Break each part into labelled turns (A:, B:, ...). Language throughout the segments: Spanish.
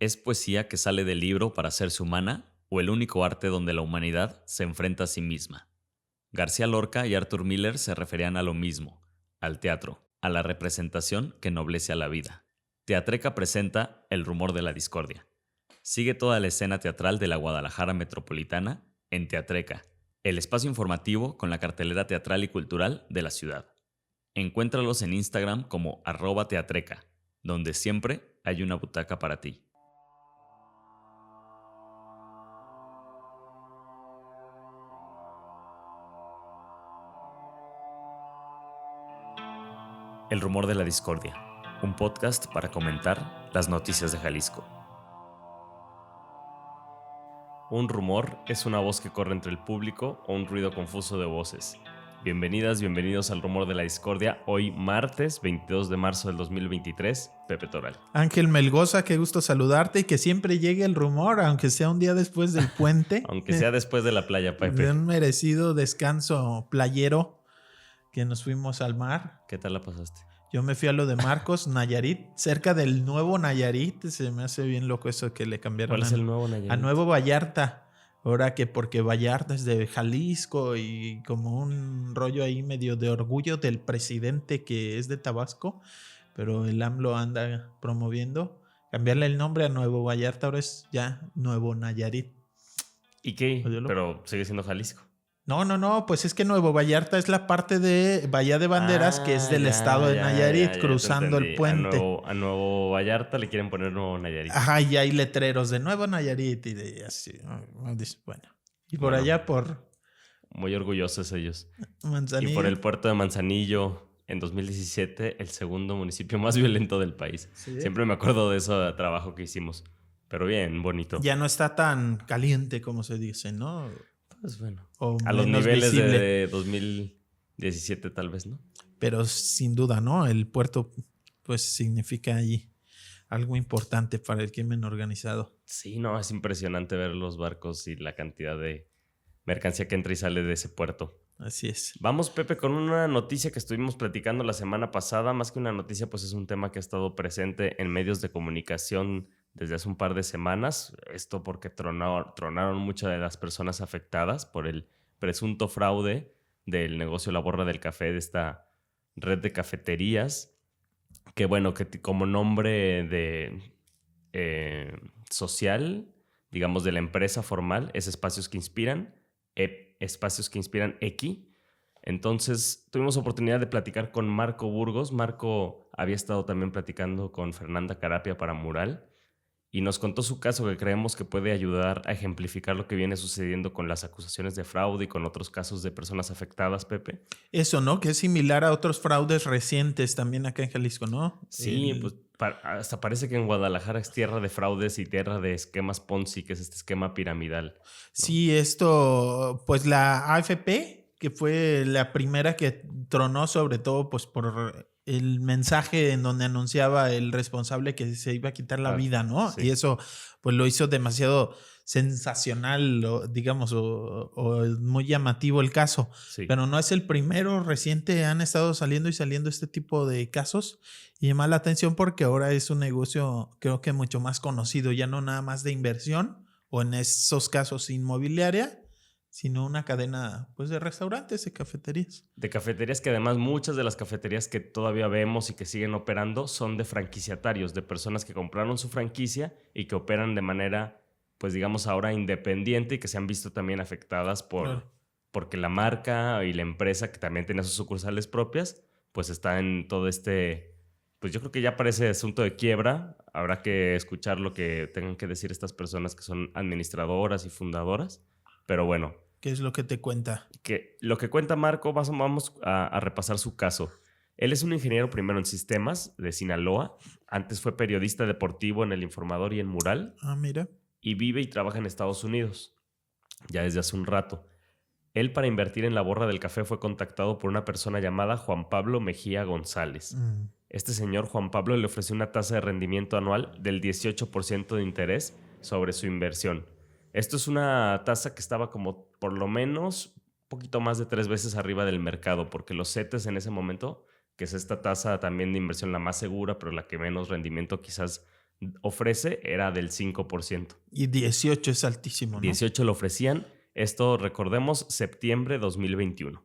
A: ¿Es poesía que sale del libro para hacerse humana o el único arte donde la humanidad se enfrenta a sí misma? García Lorca y Arthur Miller se referían a lo mismo, al teatro, a la representación que ennoblece a la vida. Teatreca presenta El rumor de la discordia. Sigue toda la escena teatral de la Guadalajara metropolitana en Teatreca, el espacio informativo con la cartelera teatral y cultural de la ciudad. Encuéntralos en Instagram como @teatreca, donde siempre hay una butaca para ti. El rumor de la discordia, un podcast para comentar las noticias de Jalisco. Un rumor es una voz que corre entre el público o un ruido confuso de voces. Bienvenidas, bienvenidos al rumor de la discordia. Hoy martes 22 de marzo del 2023, Pepe Toral.
B: Ángel Melgoza, qué gusto saludarte y que siempre llegue el rumor, aunque sea un día después del puente.
A: Aunque sea después de la playa, Pepe.
B: De un merecido descanso playero que nos fuimos al mar.
A: ¿Qué tal la pasaste?
B: Yo me fui a lo de Marcos, Nayarit, cerca del Nuevo Nayarit. Se me hace bien loco eso que le cambiaron.
A: ¿Cuál es el Nuevo Nayarit?
B: A Nuevo Vallarta. Ahora que porque Vallarta es de Jalisco y como un rollo ahí medio de orgullo del presidente que es de Tabasco, pero el AMLO anda promoviendo cambiarle el nombre a Nuevo Vallarta, ahora es ya Nuevo Nayarit.
A: ¿Y qué? Pero sigue siendo Jalisco.
B: No, pues es que Nuevo Vallarta es la parte de Bahía de Banderas, que es del estado de Nayarit, cruzando el puente.
A: A Nuevo Vallarta le quieren poner Nuevo Nayarit.
B: Ajá, y hay letreros de Nuevo Nayarit y de así. Bueno, y por allá por...
A: Muy orgullosos ellos.
B: Manzanillo.
A: Y por el puerto de Manzanillo, en 2017, el segundo municipio más violento del país.
B: ¿Sí?
A: Siempre me acuerdo de ese trabajo que hicimos. Pero bien, bonito.
B: Ya no está tan caliente como se dice, ¿no?
A: Pues bueno,
B: O
A: a los niveles
B: visible.
A: de 2017 tal vez, ¿no?
B: Pero sin duda, ¿no? El puerto pues significa allí algo importante para el crimen organizado.
A: Sí, no, es impresionante ver los barcos y la cantidad de mercancía que entra y sale de ese puerto.
B: Así es.
A: Vamos, Pepe, con una noticia que estuvimos platicando la semana pasada. Más que una noticia, pues es un tema que ha estado presente en medios de comunicación desde hace un par de semanas. Esto porque tronaron muchas de las personas afectadas por el presunto fraude del negocio La Borra del Café, de esta red de cafeterías, que bueno, que como nombre de social, digamos, de la empresa formal, es Espacios que Inspiran, Espacios que Inspiran Equi. Entonces tuvimos oportunidad de platicar con Marco Burgos. Marco había estado también platicando con Fernanda Carapia para Mural y nos contó su caso, que creemos que puede ayudar a ejemplificar lo que viene sucediendo con las acusaciones de fraude y con otros casos de personas afectadas, Pepe.
B: Eso, ¿no? Que es similar a otros fraudes recientes también acá en Jalisco, ¿no?
A: Sí, pues hasta parece que en Guadalajara es tierra de fraudes y tierra de esquemas Ponzi, que es este esquema piramidal, ¿no?
B: Sí, esto, pues la AFP, que fue la primera que tronó, sobre todo pues por el mensaje en donde anunciaba el responsable que se iba a quitar la vida, ¿no?
A: Sí.
B: Y eso pues lo hizo demasiado sensacional, digamos, o muy llamativo el caso.
A: Sí.
B: Pero no es el primero. Reciente han estado saliendo este tipo de casos y llama la atención porque ahora es un negocio creo que mucho más conocido, ya no nada más de inversión o en esos casos inmobiliaria, sino una cadena pues de restaurantes, de cafeterías.
A: De cafeterías que además muchas de las cafeterías que todavía vemos y que siguen operando son de franquiciatarios, de personas que compraron su franquicia y que operan de manera, pues digamos ahora independiente y que se han visto también afectadas porque la marca y la empresa que también tiene sus sucursales propias, pues está en todo este, pues yo creo que ya parece asunto de quiebra. Habrá que escuchar lo que tengan que decir estas personas que son administradoras y fundadoras. Pero bueno.
B: ¿Qué es lo que te cuenta?
A: Que lo que cuenta Marco, vamos a repasar su caso. Él es un ingeniero primero en sistemas de Sinaloa. Antes fue periodista deportivo en El Informador y en Mural.
B: Ah, mira.
A: Y vive y trabaja en Estados Unidos, ya desde hace un rato. Él, para invertir en La Borra del Café, fue contactado por una persona llamada Juan Pablo Mejía González. Este señor, Juan Pablo, le ofreció una tasa de rendimiento anual del 18% de interés sobre su inversión. Esto es una tasa que estaba como por lo menos un poquito más de 3 veces arriba del mercado, porque los CETES en ese momento, que es esta tasa también de inversión la más segura, pero la que menos rendimiento quizás
C: ofrece era del 5%.
B: Y 18 es altísimo, ¿no?
C: 18 lo ofrecían. Esto, recordemos, septiembre de 2021.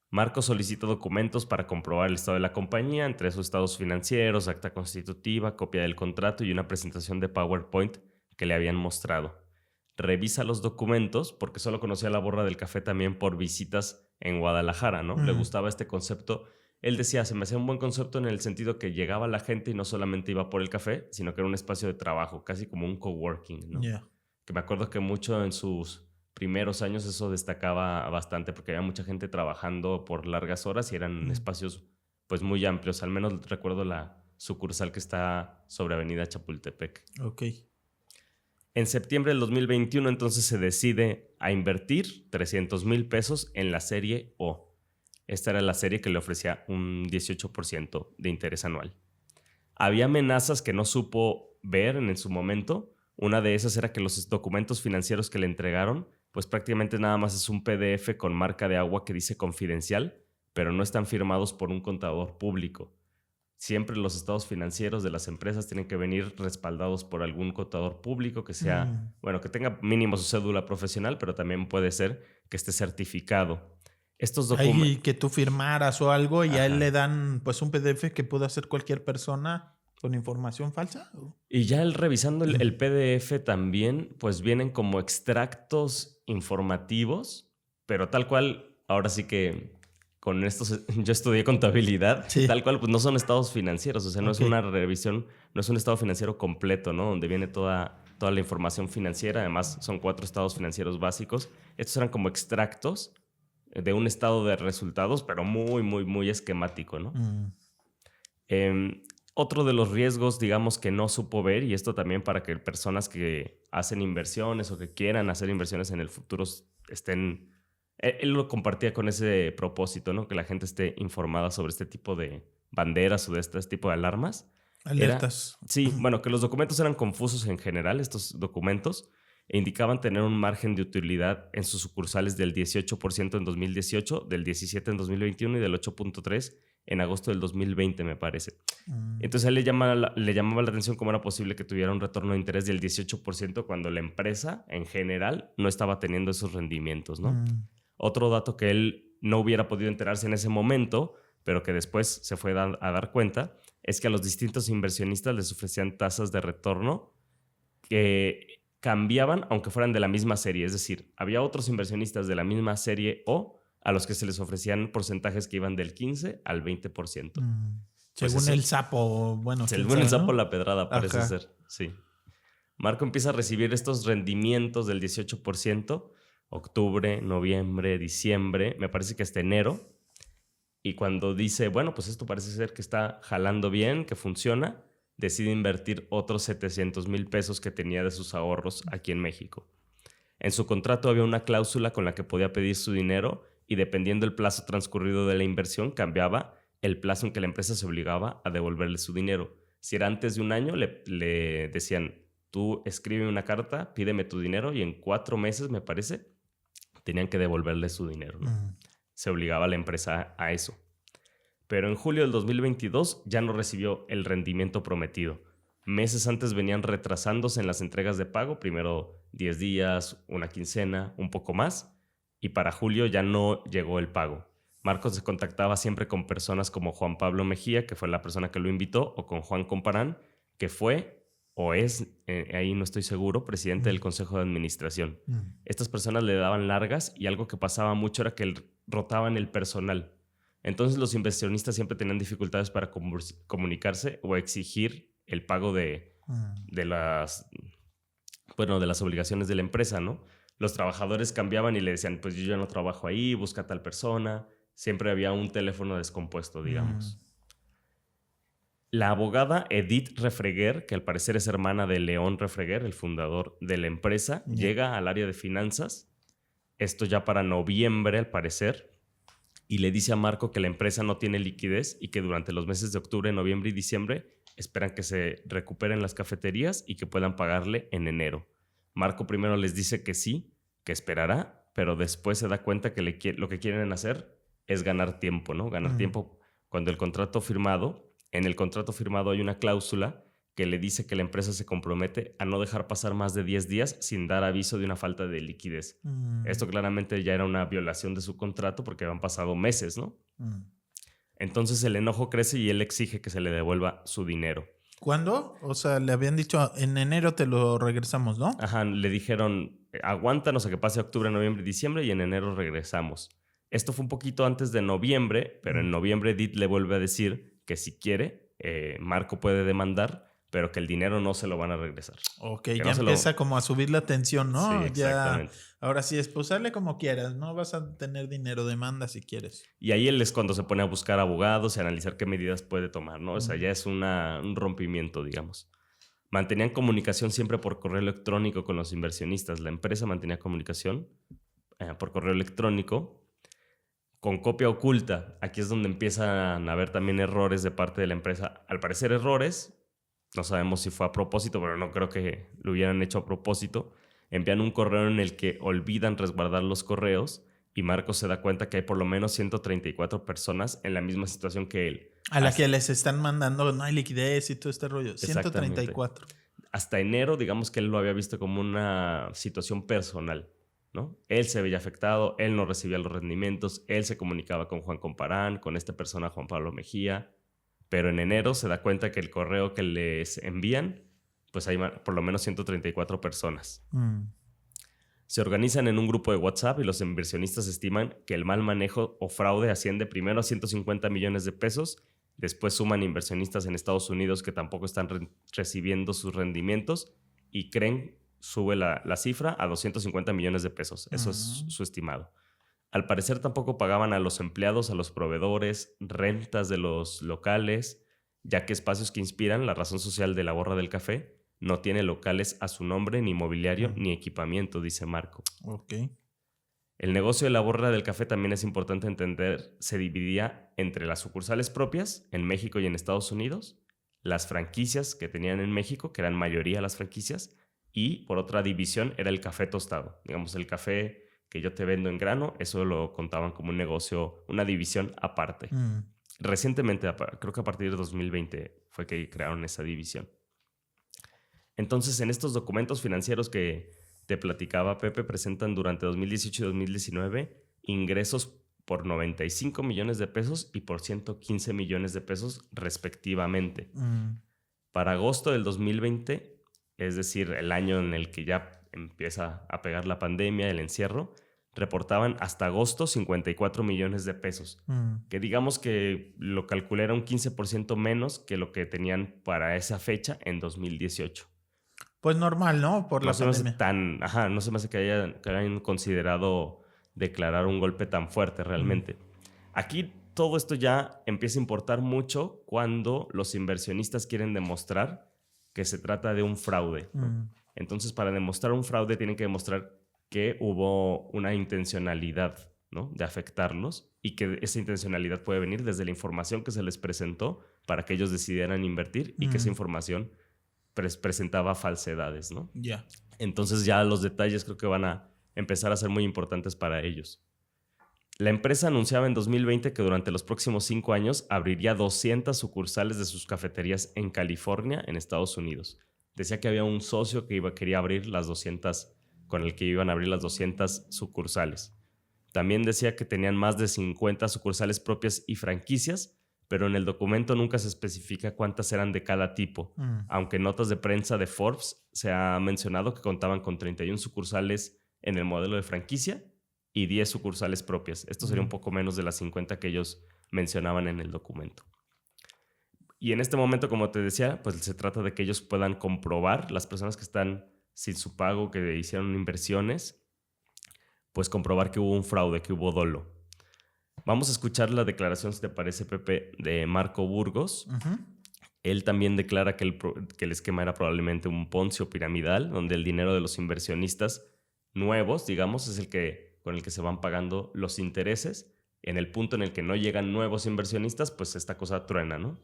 C: Marco solicitó documentos para comprobar el estado de la compañía, entre esos estados financieros, acta constitutiva, copia del contrato y una presentación de PowerPoint que le habían mostrado. Revisa los documentos, porque solo conocía la borra del café también por visitas en Guadalajara, ¿no? Le gustaba este concepto. Él decía, se me hacía un buen concepto en el sentido que llegaba la gente y no solamente iba por el café, sino que era un espacio de trabajo, casi como un coworking, ¿no?
B: Yeah.
C: Que me acuerdo que mucho en sus primeros años eso destacaba bastante porque había mucha gente trabajando por largas horas y eran espacios pues muy amplios. Al menos recuerdo la sucursal que está sobre Avenida Chapultepec.
B: Ok.
C: En septiembre del 2021 entonces se decide a invertir 300,000 pesos en la serie O. Esta era la serie que le ofrecía un 18% de interés anual. Había amenazas que no supo ver en su momento. Una de esas era que los documentos financieros que le entregaron, pues prácticamente nada más es un PDF con marca de agua que dice confidencial, pero no están firmados por un contador público. Siempre los estados financieros de las empresas tienen que venir respaldados por algún contador público que sea, bueno, que tenga mínimo su cédula profesional, pero también puede ser que esté certificado. Estos documentos...
B: Ahí que tú firmaras o algo y a él le dan pues un PDF que puede hacer cualquier persona con información falsa.
C: Y ya él revisando el PDF también, pues vienen como extractos informativos, pero tal cual, ahora sí que con estos, yo estudié contabilidad,
B: Sí.
C: tal cual, pues no son estados financieros, o sea, no es una revisión, no es un estado financiero completo, ¿no? Donde viene toda la información financiera, además son 4 estados financieros básicos. Estos eran como extractos de un estado de resultados, pero muy, muy, muy esquemático, ¿no? Otro de los riesgos, digamos, que no supo ver, y esto también para que personas que hacen inversiones o que quieran hacer inversiones en el futuro estén... Él lo compartía con ese propósito, ¿no? Que la gente esté informada sobre este tipo de banderas o de este tipo de alarmas.
B: Alertas.
C: Sí, bueno, que los documentos eran confusos en general, estos documentos, e indicaban tener un margen de utilidad en sus sucursales del 18% en 2018, del 17% en 2021 y del 8.3% en agosto del 2020, me parece. Entonces a él le llamaba la atención cómo era posible que tuviera un retorno de interés del 18% cuando la empresa en general no estaba teniendo esos rendimientos, ¿no? Otro dato que él no hubiera podido enterarse en ese momento, pero que después se fue a dar cuenta, es que a los distintos inversionistas les ofrecían tasas de retorno que cambiaban aunque fueran de la misma serie. Es decir, había otros inversionistas de la misma serie O a los que se les ofrecían porcentajes que iban del 15 al 20%. Pues
B: según el sapo, bueno.
C: Según el sapo, ¿no? La pedrada parece
B: Ajá.
C: ser, sí. Marco empieza a recibir estos rendimientos del 18%, octubre, noviembre, diciembre, me parece que hasta enero. Y cuando dice, bueno, pues esto parece ser que está jalando bien, que funciona, decide invertir otros 700,000 pesos que tenía de sus ahorros aquí en México. En su contrato había una cláusula con la que podía pedir su dinero y dependiendo del plazo transcurrido de la inversión, cambiaba el plazo en que la empresa se obligaba a devolverle su dinero. Si era antes de un año, le decían, tú escribe una carta, pídeme tu dinero y en 4 meses, me parece, tenían que devolverle su dinero, ¿no? Se obligaba a la empresa a eso. Pero en julio del 2022 ya no recibió el rendimiento prometido. Meses antes venían retrasándose en las entregas de pago, primero 10 días, una quincena, un poco más, y para julio ya no llegó el pago. Marcos se contactaba siempre con personas como Juan Pablo Mejía, que fue la persona que lo invitó, o con Juan Comparán, que fue o es, ahí no estoy seguro, presidente del Consejo de Administración. Estas personas le daban largas y algo que pasaba mucho era que rotaban el personal. Entonces los inversionistas siempre tenían dificultades para comunicarse o exigir el pago de las obligaciones de la empresa, ¿no? Los trabajadores cambiaban y le decían, pues yo ya no trabajo ahí, busca a tal persona. Siempre había un teléfono descompuesto, digamos. La abogada Edith Refreguer, que al parecer es hermana de León Refreguer, el fundador de la empresa, llega al área de finanzas, esto ya para noviembre al parecer, y le dice a Marco que la empresa no tiene liquidez y que durante los meses de octubre, noviembre y diciembre esperan que se recuperen las cafeterías y que puedan pagarle en enero. Marco primero les dice que sí, que esperará, pero después se da cuenta que lo que quieren hacer es ganar tiempo, ¿no? Ganar tiempo cuando en el contrato firmado hay una cláusula que le dice que la empresa se compromete a no dejar pasar más de 10 días sin dar aviso de una falta de liquidez. Esto claramente ya era una violación de su contrato porque han pasado meses, ¿no? Entonces el enojo crece y él exige que se le devuelva su dinero.
B: ¿Cuándo? O sea, le habían dicho en enero te lo regresamos, ¿no?
C: Ajá, le dijeron aguántanos a que pase octubre, noviembre, diciembre y en enero regresamos. Esto fue un poquito antes de noviembre, pero en noviembre Edith le vuelve a decir que si quiere, Marco puede demandar, pero que el dinero no se lo van a regresar.
B: Ok,
C: que
B: ya
C: no
B: empieza como a subir la tensión, ¿no?
C: Sí, exactamente.
B: Ya, ahora sí es, pues hazle como quieras, no vas a tener dinero, demanda si quieres.
C: Y ahí él es cuando se pone a buscar abogados y analizar qué medidas puede tomar, ¿no? O sea, ya es un rompimiento, digamos. Mantenían comunicación siempre por correo electrónico con los inversionistas. La empresa mantenía comunicación por correo electrónico con copia oculta. Aquí es donde empiezan a haber también errores de parte de la empresa. Al parecer errores, no sabemos si fue a propósito, pero no creo que lo hubieran hecho a propósito. Envían un correo en el que olvidan resguardar los correos y Marcos se da cuenta que hay por lo menos 134 personas en la misma situación que él.
B: A la que les están mandando, no hay liquidez y todo este rollo. 134.
C: Hasta enero, digamos que él lo había visto como una situación personal, ¿no? Él se veía afectado, él no recibía los rendimientos, él se comunicaba con Juan Comparán, con esta persona Juan Pablo Mejía, pero en enero se da cuenta que el correo que les envían, pues hay por lo menos 134 personas. Se organizan en un grupo de WhatsApp y los inversionistas estiman que el mal manejo o fraude asciende primero a 150 millones de pesos, después suman inversionistas en Estados Unidos que tampoco están recibiendo sus rendimientos y creen sube la cifra a 250 millones de pesos. Eso es su estimado. Al parecer tampoco pagaban a los empleados, a los proveedores, rentas de los locales, ya que Espacios que Inspiran, la razón social de la Borra del Café, no tiene locales a su nombre, ni mobiliario, ni equipamiento, dice Marco.
B: Ok.
C: El negocio de la Borra del Café también es importante entender, se dividía entre las sucursales propias en México y en Estados Unidos, las franquicias que tenían en México, que eran mayoría las franquicias, y por otra división era el café tostado. Digamos, el café que yo te vendo en grano, eso lo contaban como un negocio, una división aparte. Recientemente, creo que a partir de 2020 fue que crearon esa división. Entonces, en estos documentos financieros que te platicaba, Pepe, presentan durante 2018 y 2019 ingresos por 95 millones de pesos y por 115 millones de pesos respectivamente. Para agosto del 2020, es decir, el año en el que ya empieza a pegar la pandemia, el encierro, reportaban hasta agosto 54 millones de pesos, que digamos que lo calculé era un 15% menos que lo que tenían para esa fecha en 2018.
B: Pues normal, ¿no? Por la pandemia.
C: No se me hace que hayan considerado declarar un golpe tan fuerte realmente. Aquí todo esto ya empieza a importar mucho cuando los inversionistas quieren demostrar que se trata de un fraude, ¿no? Entonces, para demostrar un fraude tienen que demostrar que hubo una intencionalidad, ¿no?, de afectarlos y que esa intencionalidad puede venir desde la información que se les presentó para que ellos decidieran invertir y que esa información presentaba falsedades, ¿no?
B: Ya.
C: Entonces ya los detalles creo que van a empezar a ser muy importantes para ellos. La empresa anunciaba en 2020 que durante los próximos 5 años abriría 200 sucursales de sus cafeterías en California, en Estados Unidos. Decía que había un socio que quería abrir las 200, con el que iban a abrir las 200 sucursales. También decía que tenían más de 50 sucursales propias y franquicias, pero en el documento nunca se especifica cuántas eran de cada tipo, aunque en notas de prensa de Forbes se ha mencionado que contaban con 31 sucursales en el modelo de franquicia y 10 sucursales propias. Esto sería un poco menos de las 50 que ellos mencionaban en el documento. Y en este momento, como te decía, pues se trata de que ellos puedan comprobar, las personas que están sin su pago, que hicieron inversiones, pues comprobar que hubo un fraude, que hubo dolo. Vamos a escuchar la declaración, si te parece, Pepe, de Marco Burgos. Él también declara que el esquema era probablemente un poncio piramidal, donde el dinero de los inversionistas nuevos, digamos, es con el que se van pagando los intereses. En el punto en el que no llegan nuevos inversionistas, pues esta cosa truena, ¿no?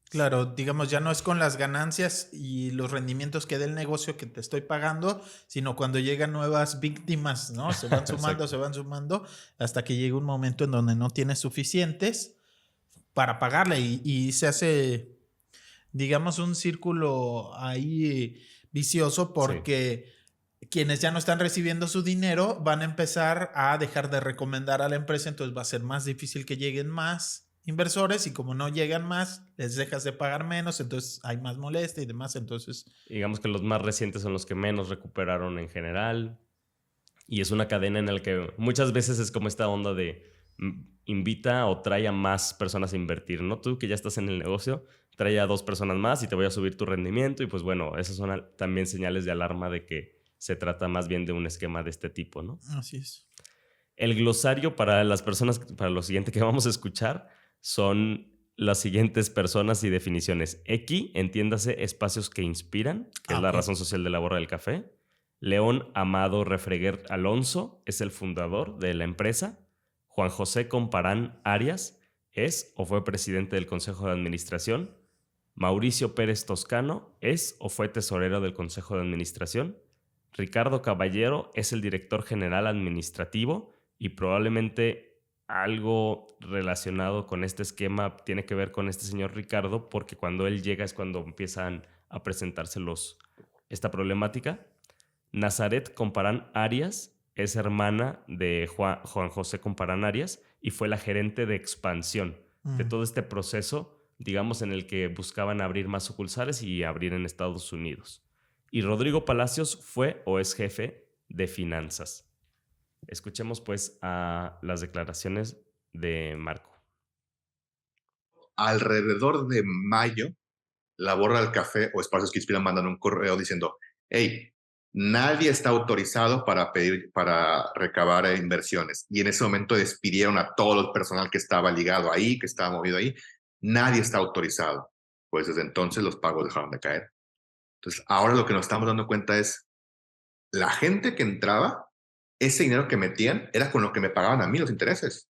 B: Claro, digamos, ya no es con las ganancias y los rendimientos que dé el negocio que te estoy pagando, sino cuando llegan nuevas víctimas, ¿no? Se van sumando, se van sumando, hasta que llega un momento en donde no tienes suficientes para pagarle y se hace digamos, un círculo ahí vicioso
C: Sí.
B: porque quienes ya no están recibiendo su dinero van a empezar a dejar de recomendar a la empresa, entonces va a ser más difícil que lleguen más inversores y como no llegan más, les dejas de pagar menos, entonces hay más molestia y demás, entonces...
C: Digamos que los más recientes son los que menos recuperaron en general. Y es una cadena en la que muchas veces es como esta onda de invita o trae a más personas a invertir, ¿no? Tú que ya estás en el negocio, trae a 2 personas más y te voy a subir tu rendimiento. Y pues bueno, esas son también señales de alarma de que se trata más bien de un esquema de este tipo, ¿no?
B: Así es.
C: El glosario para las personas, para lo siguiente que vamos a escuchar, son las siguientes personas y definiciones. X, entiéndase, espacios que inspiran, que es la
B: Ok.
C: razón social de la borra del café. León Amado Refreguer Alonso es el fundador de la empresa. Juan José Comparán Arias es o fue presidente del Consejo de Administración. Mauricio Pérez Toscano es o fue tesorero del Consejo de Administración. Ricardo Caballero es el director general administrativo y probablemente algo relacionado con este esquema tiene que ver con este señor Ricardo, porque cuando él llega es cuando empiezan a presentarse esta problemática. Nazaret Comparán Arias es hermana de Juan José Comparán Arias y fue la gerente de expansión de todo este proceso, digamos, en el que buscaban abrir más sucursales y abrir en Estados Unidos. Y Rodrigo Palacios fue o es jefe de finanzas. Escuchemos pues a las declaraciones de Marco.
D: Alrededor de mayo, la borra del café o espacios que inspiran mandan un correo diciendo, hey, nadie está autorizado para pedir, para recabar inversiones. Y en ese momento despidieron a todo el personal que estaba ligado ahí, que estaba movido ahí. Nadie está autorizado. Pues desde entonces los pagos dejaron de caer. Entonces, ahora lo que nos estamos dando cuenta es, la gente que entraba, ese dinero que metían era con lo que me pagaban a mí los intereses.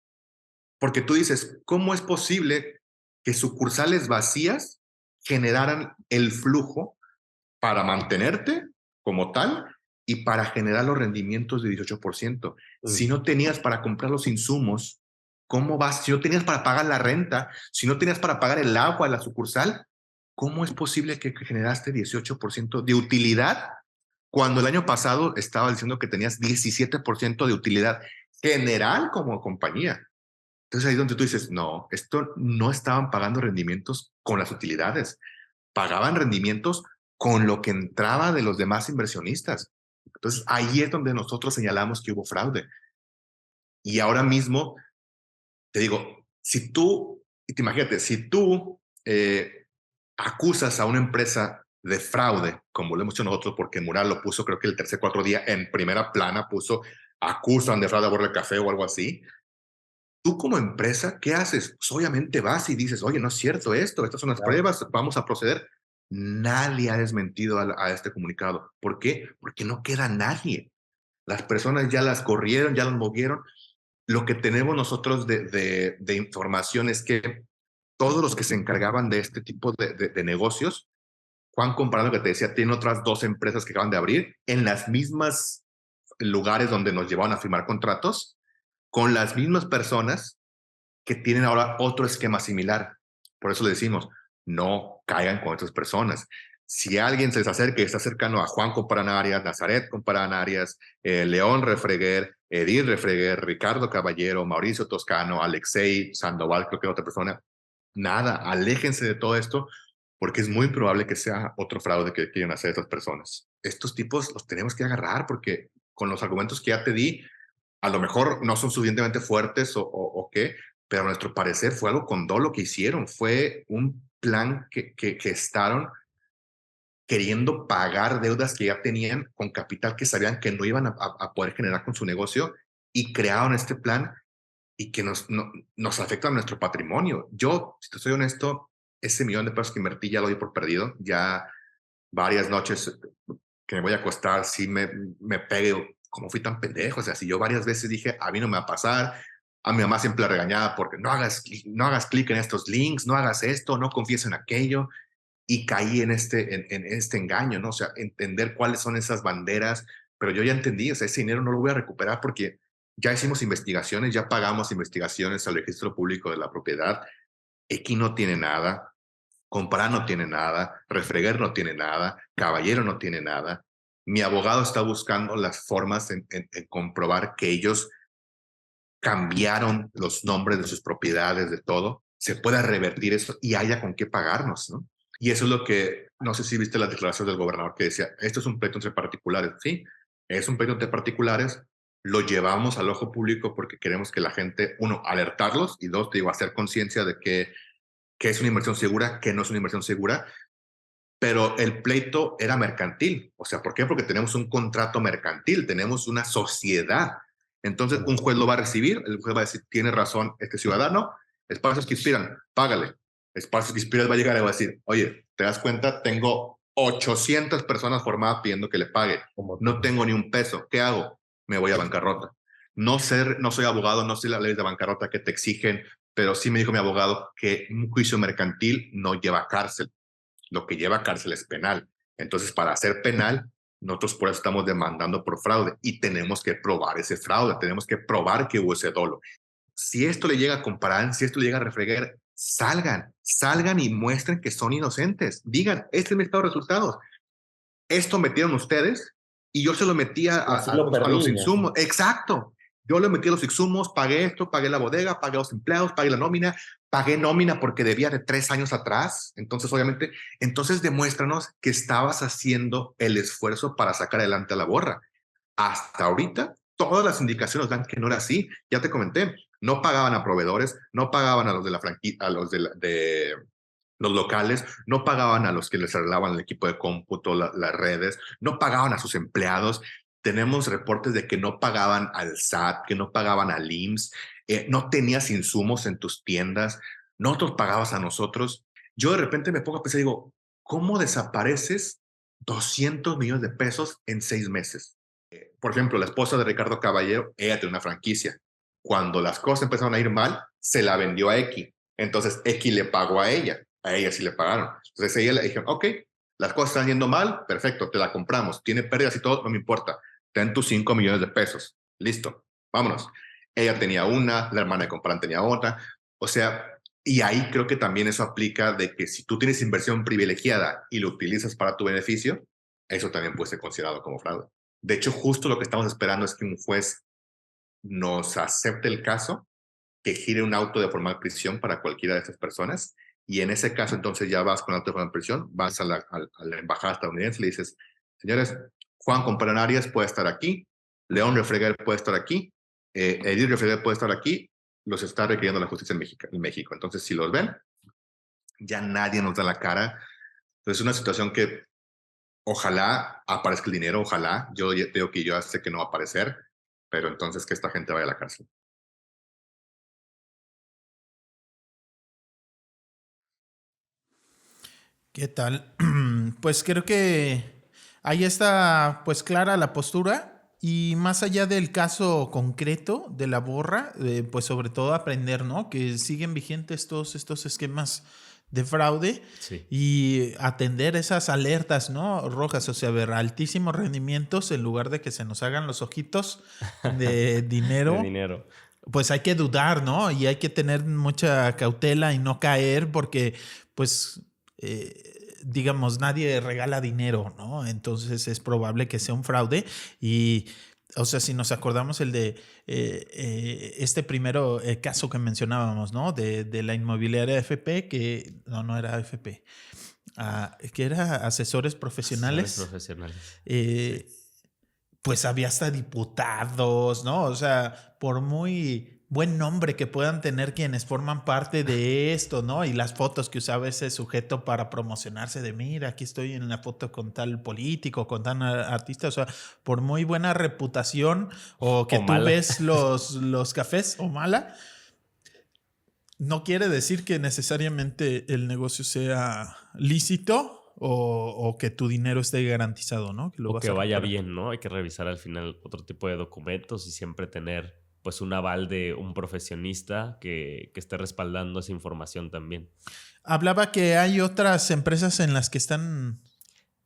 D: Porque tú dices, ¿cómo es posible que sucursales vacías generaran el flujo para mantenerte como tal y para generar los rendimientos de 18%? Si no tenías para comprar los insumos, ¿cómo vas? Si no tenías para pagar la renta, si no tenías para pagar el agua de la sucursal, ¿cómo es posible que generaste 18% de utilidad cuando el año pasado estaba diciendo que tenías 17% de utilidad general como compañía? Entonces ahí es donde tú dices, no, esto no estaban pagando rendimientos con las utilidades, pagaban rendimientos con lo que entraba de los demás inversionistas. Entonces ahí es donde nosotros señalamos que hubo fraude. Y ahora mismo, te digo, si tú, y te imagínate, si tú acusas a una empresa de fraude, como lo hemos hecho nosotros, porque Mural lo puso, creo que el tercer cuatro día en primera plana, puso, acusan de fraude a Borra del Café o algo así. Tú como empresa, ¿qué haces? Pues obviamente vas y dices, oye, no es cierto esto, estas son las pruebas, vamos a proceder. Nadie ha desmentido a este comunicado. ¿Por qué? Porque no queda nadie. Las personas ya las corrieron, ya las movieron. Lo que tenemos nosotros de información es que todos los que se encargaban de este tipo de negocios, Juan, comparando lo que te decía, tiene otras 2 empresas que acaban de abrir en las mismas lugares donde nos llevaron a firmar contratos, con las mismas personas que tienen ahora otro esquema similar. Por eso le decimos, no caigan con estas personas. Si alguien se les acerca y está cercano a Juan Comparán Arias, Nazaret Comparán Arias, León Refreguer, Edith Refreguer, Ricardo Caballero, Mauricio Toscano, Alexei Sandoval, creo que otra persona, nada, aléjense de todo esto porque es muy probable que sea otro fraude que quieran hacer estas personas. Estos tipos los tenemos que agarrar porque con los argumentos que ya te di, a lo mejor no son suficientemente fuertes o qué, pero a nuestro parecer fue algo con dolo que hicieron. Fue un plan que estaban queriendo pagar deudas que ya tenían con capital que sabían que no iban a poder generar con su negocio y crearon este plan y que nos afecta a nuestro patrimonio. Yo, si te soy honesto, ese $1,000,000 que invertí ya lo di por perdido. Ya varias noches que me voy a acostar, sí me pegue, como fui tan pendejo. O sea, si yo varias veces dije, a mí no me va a pasar, a mi mamá siempre la regañaba porque no hagas clic en estos links, no hagas esto, no confíes en aquello. Y caí en este engaño, ¿no? O sea, entender cuáles son esas banderas, pero yo ya entendí, o sea, ese dinero no lo voy a recuperar porque ya hicimos investigaciones, ya pagamos investigaciones al registro público de la propiedad. X no tiene nada, Comparán no tiene nada, Refreger no tiene nada, Caballero no tiene nada. Mi abogado está buscando las formas en comprobar que ellos cambiaron los nombres de sus propiedades, de todo, se pueda revertir eso y haya con qué pagarnos, ¿no? Y eso es lo que, no sé si viste la declaración del gobernador que decía, esto es un pleito entre particulares. Sí, es un pleito entre particulares, lo llevamos al ojo público porque queremos que la gente, uno, alertarlos y dos, te digo, hacer conciencia de que es una inversión segura, que no es una inversión segura, pero el pleito era mercantil. O sea, ¿por qué? Porque tenemos un contrato mercantil, tenemos una sociedad. Entonces, un juez lo va a recibir, el juez va a decir, tiene razón este ciudadano, Espacios que Inspiran, págale. Espacios que Inspiran va a llegar y va a decir, oye, ¿te das cuenta? Tengo 800 personas formadas pidiendo que le pague. No tengo ni un peso. ¿Qué hago? Me voy a bancarrota. No soy abogado, no sé las leyes de bancarrota que te exigen, pero sí me dijo mi abogado que un juicio mercantil no lleva cárcel. Lo que lleva cárcel es penal. Entonces, para hacer penal, nosotros por eso estamos demandando por fraude y tenemos que probar ese fraude, tenemos que probar que hubo ese dolo. Si esto le llega a comparar, si esto le llega a refregar, salgan y muestren que son inocentes. Digan, este es mi estado de resultados. Esto metieron ustedes y yo se lo metía a los insumos. Exacto. Yo le metí los insumos, pagué esto, pagué la bodega, pagué los empleados, pagué la nómina, pagué nómina porque debía de 3 años atrás. Entonces, obviamente, demuéstranos que estabas haciendo el esfuerzo para sacar adelante a la borra. Hasta ahorita, todas las indicaciones dan que no era así. Ya te comenté, no pagaban a proveedores, no pagaban a los de la franquicia, a los de los locales, no pagaban a los que les arreglaban el equipo de cómputo, las redes, no pagaban a sus empleados. Tenemos reportes de que no pagaban al SAT, que no pagaban al IMSS, no tenías insumos en tus tiendas, no te pagabas a nosotros. Yo de repente me pongo a pensar y digo, ¿cómo desapareces 200 millones de pesos en 6 meses? Por ejemplo, la esposa de Ricardo Caballero, ella tiene una franquicia. Cuando las cosas empezaron a ir mal, se la vendió a X. Entonces X le pagó a ella sí le pagaron. Entonces ella le dijeron, ok, las cosas están yendo mal, perfecto, te la compramos, tiene pérdidas y todo, no me importa, ten tus 5 millones de pesos, listo, vámonos. Ella tenía una, la hermana de Comparán tenía otra, o sea, y ahí creo que también eso aplica de que si tú tienes inversión privilegiada y lo utilizas para tu beneficio, eso también puede ser considerado como fraude. De hecho, justo lo que estamos esperando es que un juez nos acepte el caso, que gire un auto de formal prisión para cualquiera de estas personas. Y en ese caso, entonces ya vas con auto de formal prisión, vas a la embajada estadounidense y le dices, señores, Juan Comparán Arias puede estar aquí, León Refreger puede estar aquí, Edith Refreger puede estar aquí, los está requiriendo la justicia en México. Entonces, si los ven, ya nadie nos da la cara. Entonces, es una situación que ojalá aparezca el dinero, ojalá. Yo digo que yo sé que no va a aparecer, pero entonces que esta gente vaya a la cárcel.
B: ¿Qué tal? Pues creo que ahí está pues clara la postura y más allá del caso concreto de la borra, pues sobre todo aprender, ¿no? Que siguen vigentes todos estos esquemas de fraude
C: Sí.
B: y atender esas alertas, ¿no? Rojas, o sea, ver altísimos rendimientos en lugar de que se nos hagan los ojitos de dinero.
C: De dinero.
B: Pues hay que dudar, ¿no? Y hay que tener mucha cautela y no caer porque, pues, digamos, nadie regala dinero, ¿no? Entonces es probable que sea un fraude y, o sea, si nos acordamos el de este primero caso que mencionábamos, ¿no? De la inmobiliaria FP, que no era FP, que era asesores profesionales.
C: Asesores profesionales.
B: Sí. Pues había hasta diputados, ¿no? O sea, por muy buen nombre que puedan tener quienes forman parte de esto, ¿no? Y las fotos que usaba ese sujeto para promocionarse de, mira, aquí estoy en la foto con tal político, con tal artista, o sea, por muy buena reputación o que
C: O
B: tú
C: mala.
B: ves los cafés o mala, no quiere decir que necesariamente el negocio sea lícito o que tu dinero esté garantizado, ¿no? Que lo
C: O
B: vas
C: que
B: a
C: vaya
B: recuperar.
C: bien, ¿no? Hay que revisar al final otro tipo de documentos y siempre tener pues un aval de un profesionista que esté respaldando esa información también.
B: Hablaba que hay otras empresas en las que están...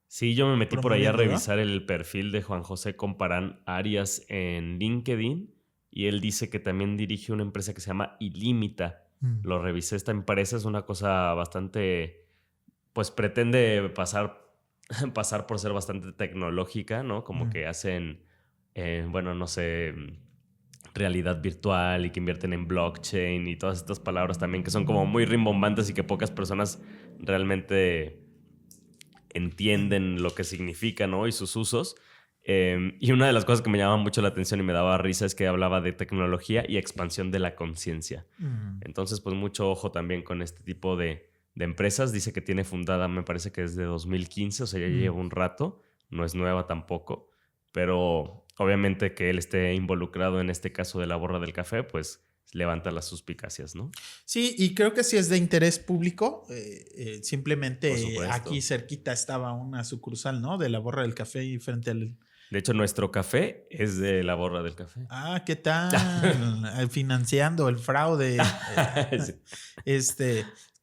C: Sí, yo me metí por ahí a
B: promoviendo, ¿no?
C: revisar el perfil de Juan José Comparán Arias en LinkedIn y él dice que también dirige una empresa que se llama Ilímita. Lo revisé, esta empresa es una cosa bastante pues pretende pasar por ser bastante tecnológica, ¿no? Como que hacen, bueno, no sé, realidad virtual y que invierten en blockchain y todas estas palabras también que son como muy rimbombantes y que pocas personas realmente entienden lo que significa, ¿no? Y sus usos. Y una de las cosas que me llamaba mucho la atención y me daba risa es que hablaba de tecnología y expansión de la conciencia. Entonces, pues mucho ojo también con este tipo de empresas. Dice que tiene fundada, me parece que desde 2015, o sea, ya lleva un rato. No es nueva tampoco. Pero obviamente que él esté involucrado en este caso de la borra del café, pues levanta las suspicacias, ¿no?
B: Sí, y creo que sí es de interés público.
C: Por
B: Simplemente
C: supuesto.
B: aquí cerquita estaba una sucursal, ¿no? De la borra del café y frente al...
C: De hecho, nuestro café es de la borra del café.
B: Ah, ¿qué tal? Financiando el fraude.
C: Sí.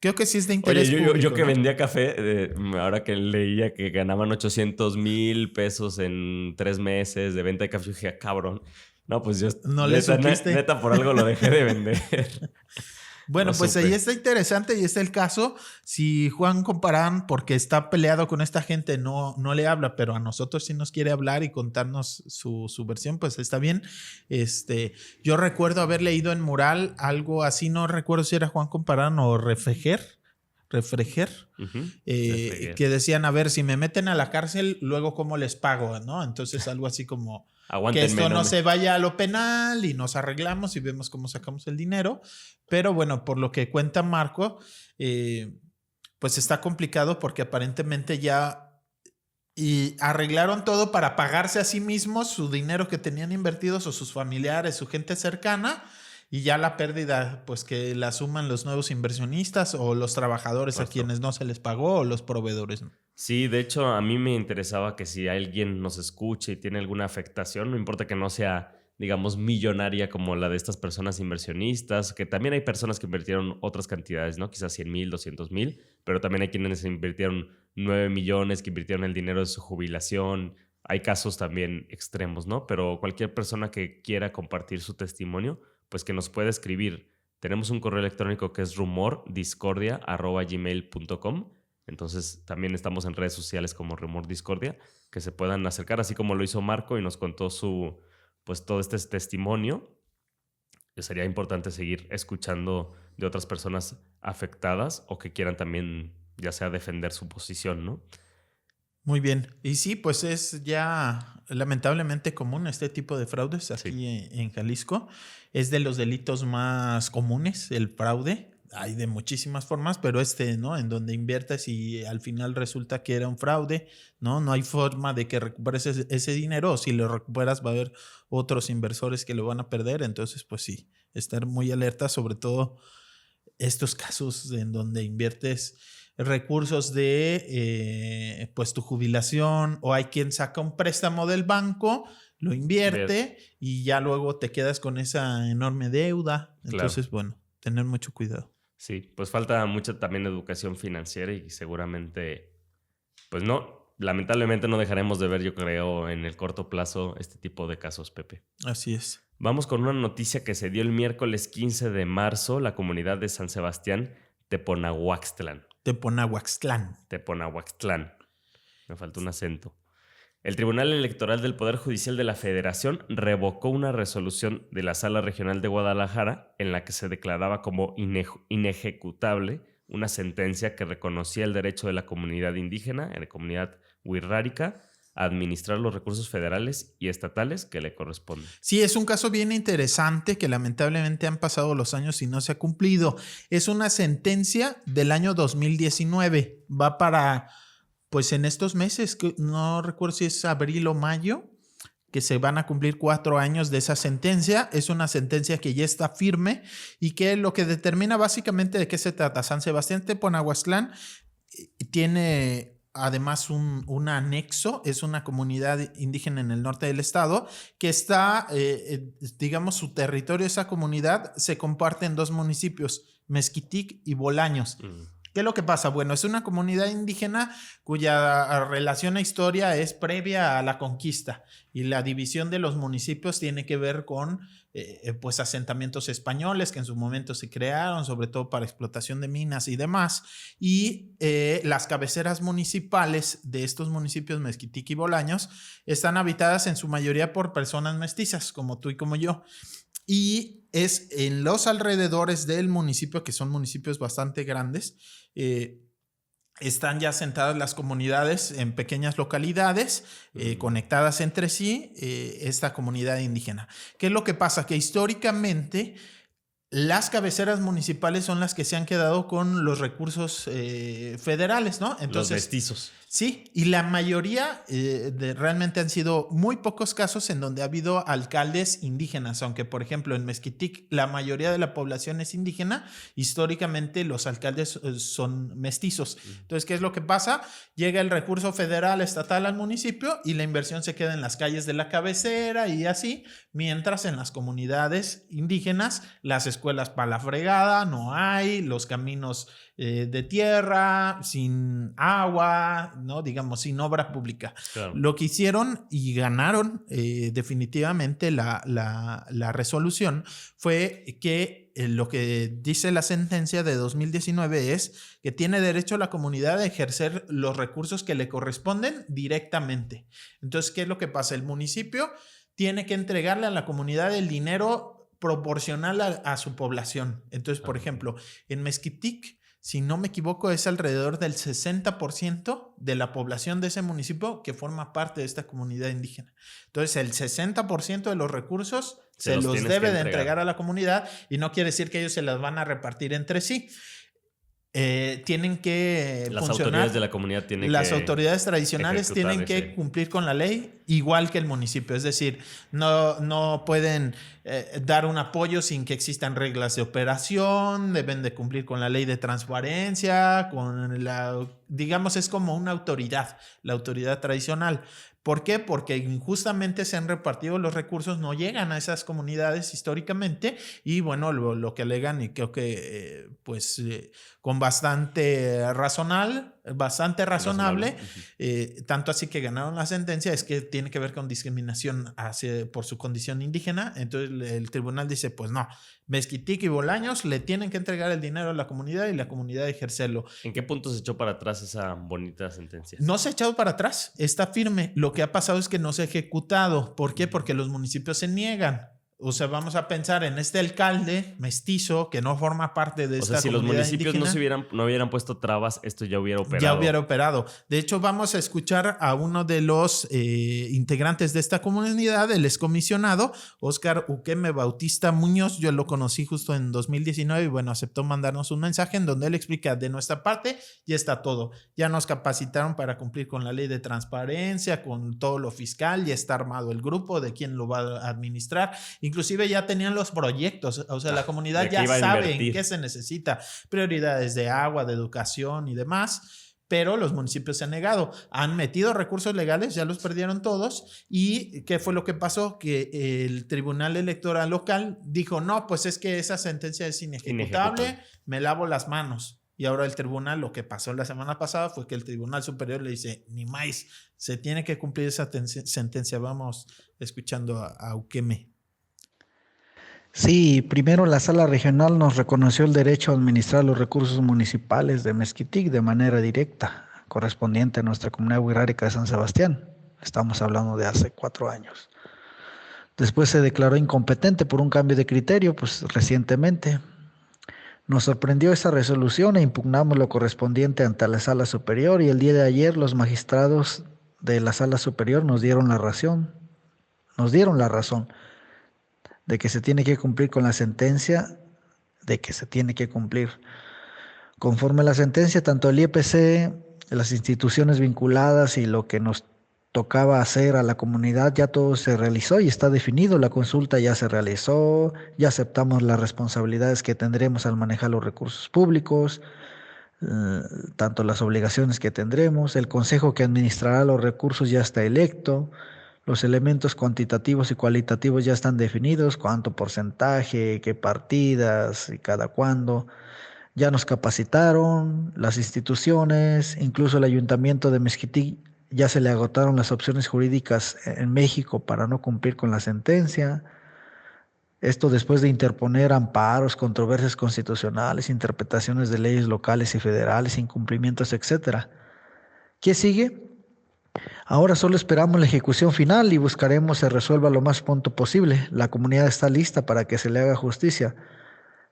B: Creo que sí es de
C: Oye,
B: interés público.
C: yo que
B: ¿no?
C: vendía café, ahora que leía que ganaban 800,000 pesos en 3 meses de venta de café, yo dije, cabrón. No, pues yo
B: No le supiste.
C: neta por algo lo dejé de vender.
B: Bueno,
C: No
B: pues
C: supe.
B: ahí está interesante y está el caso. Si Juan Comparán, porque está peleado con esta gente, no le habla, pero a nosotros sí nos quiere hablar y contarnos su versión, pues está bien. Yo recuerdo haber leído en Mural algo así, no recuerdo si era Juan Comparán o Refreger, que decían, a ver, si me meten a la cárcel, luego cómo les pago, ¿no? Entonces algo así como...
C: Aguántenme,
B: que esto no
C: me...
B: se vaya a lo penal y nos arreglamos y vemos cómo sacamos el dinero. Pero bueno, por lo que cuenta Marco, pues está complicado porque aparentemente ya arreglaron todo para pagarse a sí mismos su dinero que tenían invertidos o sus familiares, su gente cercana. Y ya la pérdida, pues que la suman los nuevos inversionistas o los trabajadores a quienes no se les pagó o los proveedores.
C: Sí, de hecho, a mí me interesaba que si alguien nos escucha y tiene alguna afectación, no importa que no sea, digamos, millonaria como la de estas personas inversionistas, que también hay personas que invirtieron otras cantidades, ¿no? Quizás 100,000, 200,000, pero también hay quienes invirtieron 9 millones, que invirtieron el dinero de su jubilación. Hay casos también extremos, ¿no? Pero cualquier persona que quiera compartir su testimonio, pues que nos pueda escribir. Tenemos un correo electrónico que es rumordiscordia@gmail.com. Entonces también estamos en redes sociales como Rumor Discordia, que se puedan acercar, así como lo hizo Marco y nos contó pues todo este testimonio. Sería importante seguir escuchando de otras personas afectadas o que quieran también, ya sea defender su posición, ¿no?
B: Muy bien. Y sí, pues es ya lamentablemente común este tipo de fraudes aquí en Jalisco. Es de los delitos más comunes, el fraude. Hay de muchísimas formas, pero ¿no? En donde inviertes y al final resulta que era un fraude, ¿no? No hay forma de que recuperes ese dinero, o si lo recuperas va a haber otros inversores que lo van a perder. Entonces, pues sí, estar muy alerta, sobre todo estos casos en donde inviertes recursos de pues tu jubilación, o hay quien saca un préstamo del banco, lo invierte y ya luego te quedas con esa enorme deuda. Entonces, bueno, tener mucho cuidado.
C: Sí, pues falta mucha también educación financiera y seguramente, pues no, lamentablemente no dejaremos de ver, yo creo, en el corto plazo este tipo de casos, Pepe.
B: Así es.
C: Vamos con una noticia que se dio el miércoles 15 de marzo, la comunidad de San Sebastián, Teponahuaxtlán. Me faltó un acento. El Tribunal Electoral del Poder Judicial de la Federación revocó una resolución de la Sala Regional de Guadalajara en la que se declaraba como inejecutable una sentencia que reconocía el derecho de la comunidad indígena, en la comunidad wixárika, a administrar los recursos federales y estatales que le corresponden.
B: Sí, es un caso bien interesante que lamentablemente han pasado los años y no se ha cumplido. Es una sentencia del año 2019. Va para... pues en estos meses, que no recuerdo si es abril o mayo, que se van a cumplir 4 años de esa sentencia. Es una sentencia que ya está firme y que lo que determina básicamente de qué se trata. San Sebastián Teponahuaxtlán tiene además un anexo, es una comunidad indígena en el norte del estado que está, digamos, su territorio, esa comunidad se comparte en 2 municipios, Mezquitic y Bolaños. ¿Qué es lo que pasa? Bueno, es una comunidad indígena cuya relación e historia es previa a la conquista y la división de los municipios tiene que ver con pues asentamientos españoles que en su momento se crearon, sobre todo para explotación de minas y demás, y las cabeceras municipales de estos municipios, Mezquitic y Bolaños, están habitadas en su mayoría por personas mestizas, como tú y como yo. Y es en los alrededores del municipio, que son municipios bastante grandes, están ya asentadas las comunidades en pequeñas localidades conectadas entre sí, esta comunidad indígena. ¿Qué es lo que pasa? Que históricamente las cabeceras municipales son las que se han quedado con los recursos federales, ¿no? Entonces,
C: los mestizos.
B: Sí, y la mayoría realmente han sido muy pocos casos en donde ha habido alcaldes indígenas, aunque por ejemplo en Mezquitic la mayoría de la población es indígena, históricamente los alcaldes son mestizos. Entonces, ¿qué es lo que pasa? Llega el recurso federal, estatal al municipio y la inversión se queda en las calles de la cabecera y así, mientras en las comunidades indígenas las escuelas para la fregada no hay, los caminos de tierra, sin agua, ¿no? Digamos, sin obra pública.
C: Claro.
B: Lo que hicieron y ganaron definitivamente la resolución fue que lo que dice la sentencia de 2019 es que tiene derecho la comunidad a ejercer los recursos que le corresponden directamente. Entonces, ¿qué es lo que pasa? El municipio tiene que entregarle a la comunidad el dinero proporcional a su población. Entonces, por ejemplo, en Mezquitic, si no me equivoco, es alrededor del 60% de la población de ese municipio que forma parte de esta comunidad indígena. Entonces, el 60% de los recursos se los debe de entregar a la comunidad y no quiere decir que ellos se las van a repartir entre sí. Tienen que
C: las
B: funcionar.
C: Autoridades de la comunidad tienen
B: las
C: que
B: autoridades tradicionales tienen que cumplir con la ley igual que el municipio, es decir, no pueden dar un apoyo sin que existan reglas de operación, deben de cumplir con la ley de transparencia, digamos, es como una autoridad, la autoridad tradicional. ¿Por qué? Porque injustamente se han repartido los recursos, no llegan a esas comunidades históricamente y bueno, lo que alegan y creo que con bastante razonable, tanto así que ganaron la sentencia, es que tiene que ver con discriminación por su condición indígena. Entonces el tribunal dice, pues no, Mezquitic y Bolaños le tienen que entregar el dinero a la comunidad y la comunidad ejercerlo.
C: ¿En qué punto se echó para atrás esa bonita sentencia?
B: No se ha echado para atrás, está firme. Lo que ha pasado es que no se ha ejecutado. ¿Por qué? Porque los municipios se niegan. O sea, vamos a pensar en este alcalde mestizo que no forma parte de esta comunidad indígena. O sea, si los
C: municipios no hubieran puesto trabas, esto ya hubiera operado.
B: Ya hubiera operado. De hecho, vamos a escuchar a uno de los integrantes de esta comunidad, el excomisionado, Óscar Uqueme Bautista Muñoz. Yo lo conocí justo en 2019 y bueno, aceptó mandarnos un mensaje en donde él explica de nuestra parte, ya está todo. Ya nos capacitaron para cumplir con la ley de transparencia, con todo lo fiscal, ya está armado el grupo de quién lo va a administrar. Inclusive ya tenían los proyectos, o sea, la comunidad ya sabe en qué se necesita, prioridades de agua, de educación y demás, pero los municipios se han negado, han metido recursos legales, ya los perdieron todos. ¿Y qué fue lo que pasó? Que el Tribunal Electoral local dijo, no, pues es que esa sentencia es inejecutable, me lavo las manos. Y ahora el tribunal, lo que pasó la semana pasada fue que el Tribunal Superior le dice, ni más, se tiene que cumplir esa sentencia. Vamos escuchando a Uqueme.
E: Sí, primero la Sala Regional nos reconoció el derecho a administrar los recursos municipales de Mezquitic de manera directa, correspondiente a nuestra comunidad wixárika de San Sebastián. Estamos hablando de hace 4 años. Después se declaró incompetente por un cambio de criterio, pues recientemente. Nos sorprendió esa resolución e impugnamos lo correspondiente ante la Sala Superior y el día de ayer los magistrados de la Sala Superior nos dieron la razón de que se tiene que cumplir con la sentencia, de que se tiene que cumplir. Conforme a la sentencia, tanto el IEPC, las instituciones vinculadas y lo que nos tocaba hacer a la comunidad, ya todo se realizó y está definido. La consulta ya se realizó, ya aceptamos las responsabilidades que tendremos al manejar los recursos públicos, tanto las obligaciones que tendremos. El consejo que administrará los recursos ya está electo. Los elementos cuantitativos y cualitativos ya están definidos, cuánto porcentaje, qué partidas y cada cuándo. Ya nos capacitaron, las instituciones, incluso el ayuntamiento de Mezquití, ya se le agotaron las opciones jurídicas en México para no cumplir con la sentencia. Esto después de interponer amparos, controversias constitucionales, interpretaciones de leyes locales y federales, incumplimientos, etc. ¿Qué sigue? Ahora solo esperamos la ejecución final y buscaremos se resuelva lo más pronto posible. La comunidad está lista para que se le haga justicia.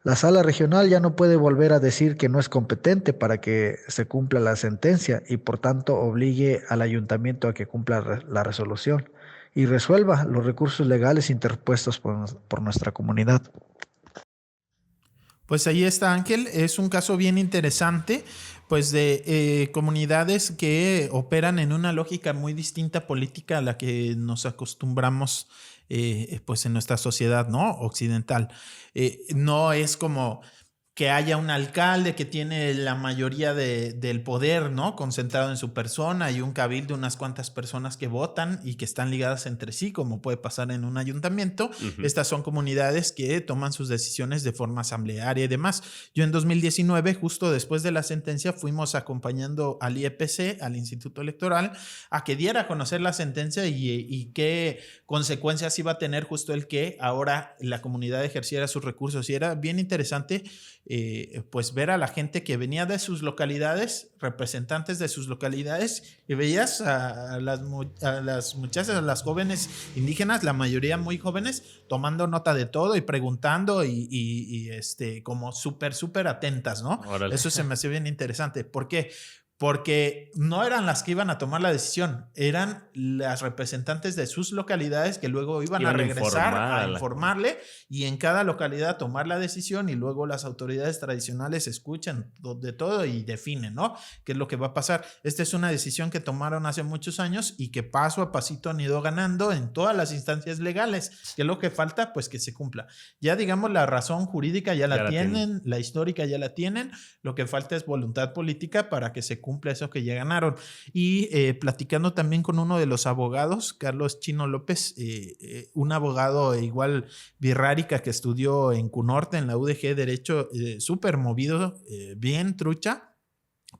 E: La sala regional ya no puede volver a decir que no es competente para que se cumpla la sentencia y por tanto obligue al ayuntamiento a que cumpla la resolución y resuelva los recursos legales interpuestos por nuestra comunidad.
B: Pues ahí está, Ángel. Es un caso bien interesante, pues de comunidades que operan en una lógica muy distinta política a la que nos acostumbramos pues en nuestra sociedad, ¿no? Occidental. No es como que haya un alcalde que tiene la mayoría del poder, ¿no? Concentrado en su persona y un cabildo de unas cuantas personas que votan y que están ligadas entre sí, como puede pasar en un ayuntamiento. Estas son comunidades que toman sus decisiones de forma asamblearia y demás. Yo en 2019, justo después de la sentencia, fuimos acompañando al IEPC, al Instituto Electoral, a que diera a conocer la sentencia y qué consecuencias iba a tener justo el que ahora la comunidad ejerciera sus recursos. Y era bien interesante pues ver a la gente que venía de sus localidades, representantes de sus localidades, y veías a las muchachas, a las jóvenes indígenas, la mayoría muy jóvenes, tomando nota de todo y preguntando y como súper atentas, ¿no?
C: Órale.
B: Eso se me hacía bien interesante. ¿Por qué? Porque no eran las que iban a tomar la decisión, eran las representantes de sus localidades que luego iban a regresar a informarle y en cada localidad tomar la decisión y luego las autoridades tradicionales escuchan de todo y definen, ¿no? ¿Qué es lo que va a pasar? Esta es una decisión que tomaron hace muchos años y que paso a pasito han ido ganando en todas las instancias legales. ¿Qué es lo que falta? Pues que se cumpla. Ya digamos la razón jurídica ya la tienen, la histórica ya la tienen, lo que falta es voluntad política para que se cumple eso que ya ganaron. Y platicando también con uno de los abogados, Carlos Chino López, un abogado igual birrárica que estudió en CUNORTE, en la UDG, Derecho, súper movido, bien trucha,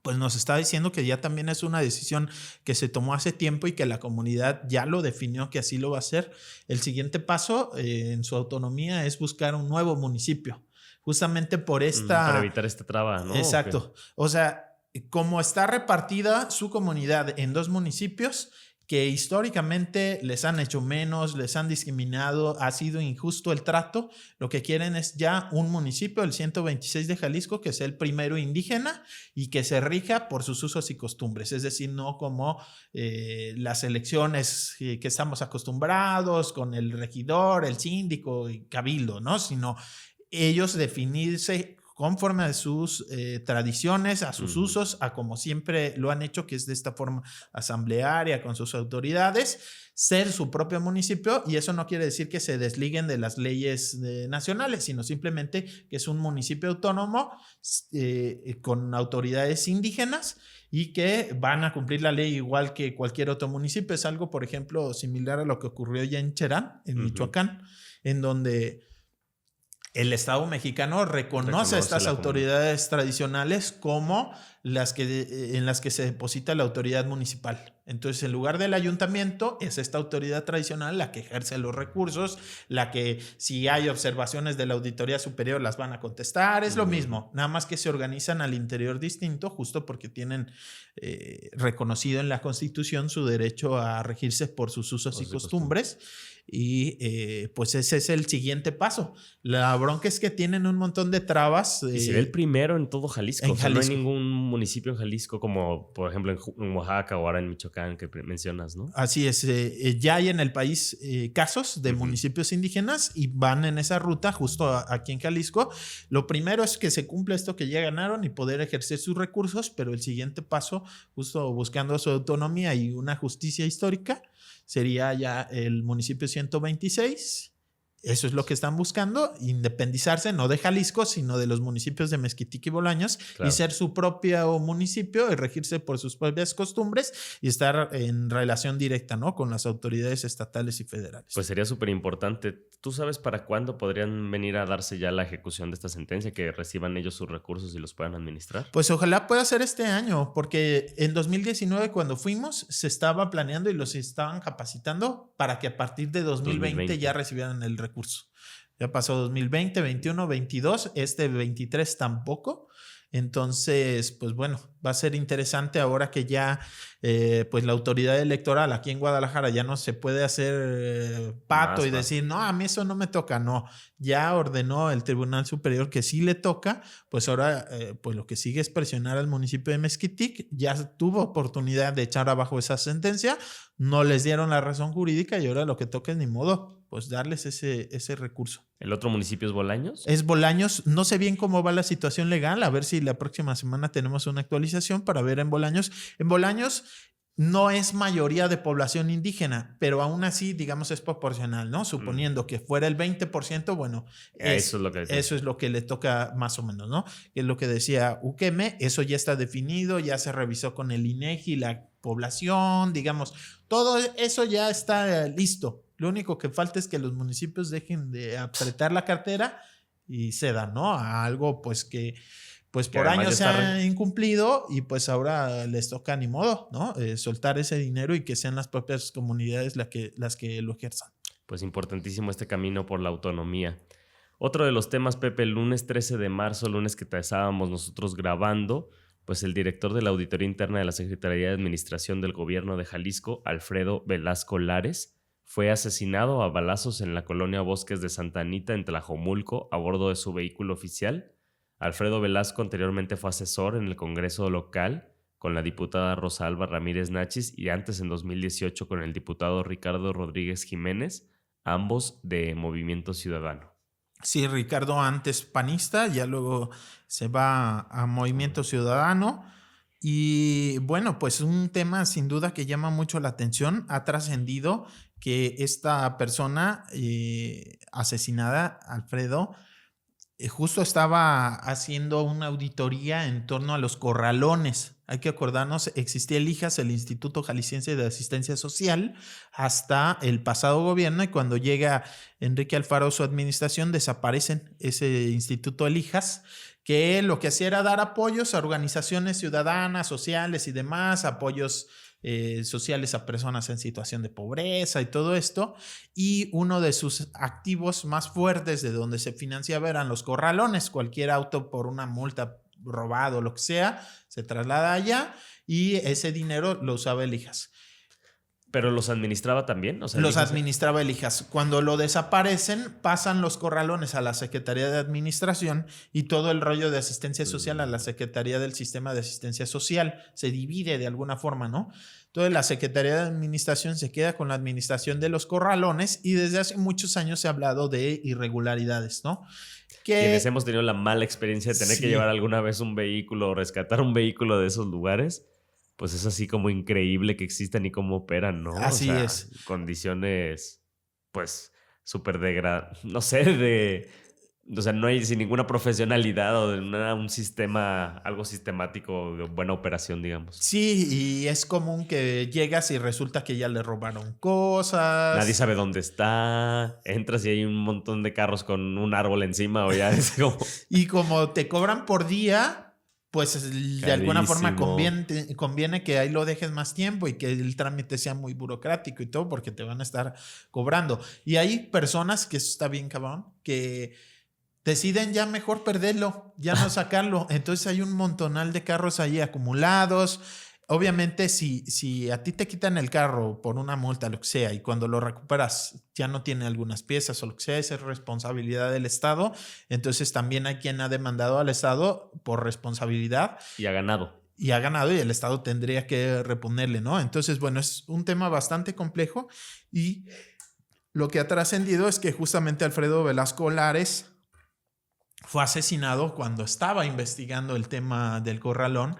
B: pues nos está diciendo que ya también es una decisión que se tomó hace tiempo y que la comunidad ya lo definió que así lo va a hacer. El siguiente paso en su autonomía es buscar un nuevo municipio, justamente por esta...
C: Para evitar esta traba, ¿no?
B: Exacto. O sea, como está repartida su comunidad en 2 municipios que históricamente les han hecho menos, les han discriminado, ha sido injusto el trato, lo que quieren es ya un municipio, el 126 de Jalisco, que sea el primero indígena y que se rija por sus usos y costumbres, es decir, no como las elecciones que estamos acostumbrados con el regidor, el síndico y cabildo, ¿no? Sino ellos definirse conforme a sus tradiciones, a sus usos, a como siempre lo han hecho, que es de esta forma asamblearia, con sus autoridades, ser su propio municipio, y eso no quiere decir que se desliguen de las leyes nacionales, sino simplemente que es un municipio autónomo con autoridades indígenas y que van a cumplir la ley igual que cualquier otro municipio. Es algo, por ejemplo, similar a lo que ocurrió ya en Cherán, en Michoacán, en donde el Estado mexicano reconoce a estas autoridades tradicionales como en las que se deposita la autoridad municipal. Entonces, en lugar del ayuntamiento, es esta autoridad tradicional la que ejerce los recursos, la que si hay observaciones de la Auditoría Superior las van a contestar, es lo mismo, nada más que se organizan al interior distinto, justo porque tienen reconocido en la Constitución su derecho a regirse por sus usos y costumbres. Y pues ese es el siguiente paso. La bronca es que tienen un montón de trabas.
C: Y será el primero en todo Jalisco.
B: En Jalisco.
C: No hay ningún municipio en Jalisco como, por ejemplo, en Oaxaca o ahora en Michoacán que mencionas, ¿no?
B: Así es. Ya hay en el país casos de municipios indígenas y van en esa ruta justo aquí en Jalisco. Lo primero es que se cumpla esto que ya ganaron y poder ejercer sus recursos, pero el siguiente paso, justo buscando su autonomía y una justicia histórica, sería ya el municipio 126, Eso es lo que están buscando, independizarse no de Jalisco, sino de los municipios de Mezquitic y Bolaños,
C: Claro.
B: y ser su propio municipio y regirse por sus propias costumbres y estar en relación directa, ¿no?, con las autoridades estatales y federales.
C: Pues sería súper importante. ¿Tú sabes para cuándo podrían venir a darse ya la ejecución de esta sentencia, que reciban ellos sus recursos y los puedan administrar?
B: Pues ojalá pueda ser este año, porque en 2019 cuando fuimos se estaba planeando y los estaban capacitando para que a partir de 2020 ya recibieran el recurso. Ya pasó 2020, 21, 22, este 23 tampoco. Entonces, pues bueno, va a ser interesante ahora que ya pues la autoridad electoral aquí en Guadalajara ya no se puede hacer pato y decir, no, a mí eso no me toca. No, ya ordenó el Tribunal Superior que sí le toca, pues ahora pues lo que sigue es presionar al municipio de Mezquitic. Ya tuvo oportunidad de echar abajo esa sentencia, no les dieron la razón jurídica y ahora lo que toca es ni modo, pues darles ese recurso.
C: ¿El otro municipio es Bolaños?
B: Es Bolaños. No sé bien cómo va la situación legal. A ver si la próxima semana tenemos una actualización para ver en Bolaños. En Bolaños no es mayoría de población indígena, pero aún así, digamos, es proporcional, ¿no? Suponiendo que fuera el 20%, bueno,
C: eso es lo que
B: le toca más o menos, ¿no? Que es lo que decía Ukeme, eso ya está definido, ya se revisó con el INEGI, la población, digamos, todo eso ya está listo. Lo único que falta es que los municipios dejen de apretar la cartera y cedan, ¿no?, a algo pues que pues por años se ha incumplido y pues ahora les toca ni modo, ¿no? Soltar ese dinero y que sean las propias comunidades las que lo ejerzan.
C: Pues importantísimo este camino por la autonomía. Otro de los temas, Pepe, el lunes 13 de marzo, lunes que estábamos nosotros grabando, pues el director de la Auditoría Interna de la Secretaría de Administración del Gobierno de Jalisco, Alfredo Velasco Lares, fue asesinado a balazos en la colonia Bosques de Santa Anita, en Tlajomulco, a bordo de su vehículo oficial. Alfredo Velasco anteriormente fue asesor en el Congreso local con la diputada Rosalba Ramírez Nachis y antes en 2018 con el diputado Ricardo Rodríguez Jiménez, ambos de Movimiento Ciudadano.
B: Sí, Ricardo antes panista, ya luego se va a Movimiento Ciudadano. Y bueno, pues un tema sin duda que llama mucho la atención. Ha trascendido que esta persona asesinada, Alfredo, justo estaba haciendo una auditoría en torno a los corralones. Hay que acordarnos, existía el IJAS, el Instituto Jalisciense de Asistencia Social, hasta el pasado gobierno, y cuando llega Enrique Alfaro su administración, desaparecen ese instituto, el IJAS, que lo que hacía era dar apoyos a organizaciones ciudadanas, sociales y demás, apoyos sociales a personas en situación de pobreza y todo esto, y uno de sus activos más fuertes de donde se financiaba eran los corralones. Cualquier auto por una multa robado, lo que sea, se traslada allá y ese dinero lo usaba el IJAS.
C: ¿Pero los administraba también? O sea,
B: los administraba el IJAS. Cuando lo desaparecen, pasan los corralones a la Secretaría de Administración y todo el rollo de asistencia social a la Secretaría del Sistema de Asistencia Social. Se divide de alguna forma, ¿no? Entonces la Secretaría de Administración se queda con la administración de los corralones y desde hace muchos años se ha hablado de irregularidades, ¿no?
C: Quienes hemos tenido la mala experiencia de tener que llevar alguna vez un vehículo o rescatar un vehículo de esos lugares, pues es así como increíble que existan y cómo operan, ¿no?
B: Así es.
C: Condiciones, pues, súper no sé, o sea, no hay sin ninguna profesionalidad o de un sistema, algo sistemático de buena operación, digamos.
B: Sí, y es común que llegas y resulta que ya le robaron cosas.
C: Nadie sabe dónde está, entras y hay un montón de carros con un árbol encima o ya es como...
B: Y como te cobran por día, pues de alguna forma conviene que ahí lo dejes más tiempo y que el trámite sea muy burocrático y todo, porque te van a estar cobrando. Y hay personas, que eso está bien cabrón, que deciden ya mejor perderlo, ya no sacarlo. Entonces hay un montonal de carros ahí acumulados. Obviamente, si a ti te quitan el carro por una multa, lo que sea, y cuando lo recuperas ya no tiene algunas piezas o lo que sea, esa es responsabilidad del Estado. Entonces también hay quien ha demandado al Estado por responsabilidad.
C: Y ha ganado.
B: Y el Estado tendría que reponerle, ¿no? Entonces, bueno, es un tema bastante complejo y lo que ha trascendido es que justamente Alfredo Velasco Lares fue asesinado cuando estaba investigando el tema del corralón,